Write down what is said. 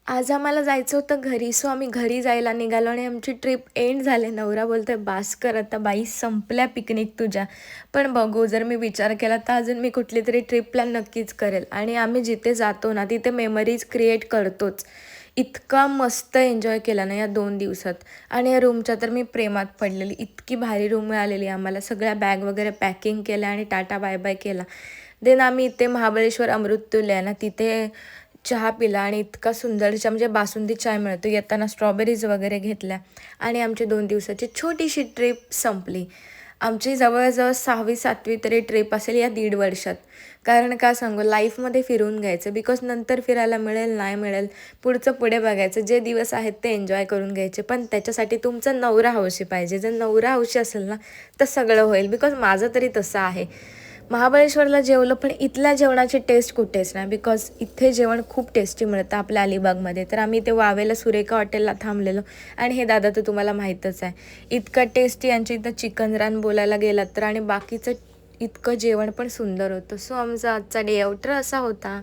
आज आम्हाला जायचं होतं घरी. सो आम्ही घरी जायला निघालो आणि आमची ट्रिप एंड झाली. नवरा बोलतोय, "बास कर आता बाई, संपल्या पिकनिक तुझ्या." पण बघू, जर मी विचार केला तर अजून मी कुठलीतरी ट्रिप प्लॅन नक्कीच करेल. आणि आम्ही जिथे जातो ना, तिथे मेमरीज क्रिएट करतोच. इतका मस्त एन्जॉय केला ना या 2 दिवसात. आणि या रूमच्या तर मी प्रेमात पडलेली. इतकी भारी रूम मिळालेली आम्हाला. सगळ्या बॅग वगैरे पॅकिंग केल्या आणि टाटा बाय बाय केला. देन आम्ही इथे महाबळेश्वर अमृततुल्य आहे ना, तिथे चहा पिला आणि इतका सुंदर चहा, म्हणजे बासुंदी चाय मिळतो. येताना स्ट्रॉबेरीज वगैरे घेतल्या आणि आमची 2 दिवसाची छोटीशी ट्रिप संपली. आमची जवळ-जवळ 6वी-7वी तरी ट्रिप असेल या 1.5 वर्षात. कारण का सांगू, लाईफमध्ये फिरून घ्यायचं, बिकॉज नंतर फिरायला मिळेल, नाही मिळेल, पुढचं पुढे बघायचं. जे दिवस आहेत ते एन्जॉय करून घ्यायचे. पण त्याच्यासाठी तुमचा नवरा हौशी पाहिजे. जर नवरा हौशी असेल ना, तर सगळं होईल. बिकॉज माझं तरी तसं आहे. महाबळेश्वरला जेवलं, पण इथल्या जेवणाची टेस्ट कुठेच नाही. बिकॉज इथे जेवण खूप टेस्टी मिळतं आपल्या अलिबागमध्ये. तर आम्ही ते वावेला सुरेखा हॉटेलला थांबलेलो आणि हे दादा तर तुम्हाला माहीतच आहे. इतकं टेस्टी यांच्या इथं चिकन रान बोलायला गेलात तर, आणि बाकीचं इतकं जेवण पण सुंदर होतं. सो आमचा आजचा डे आउटर असा होता.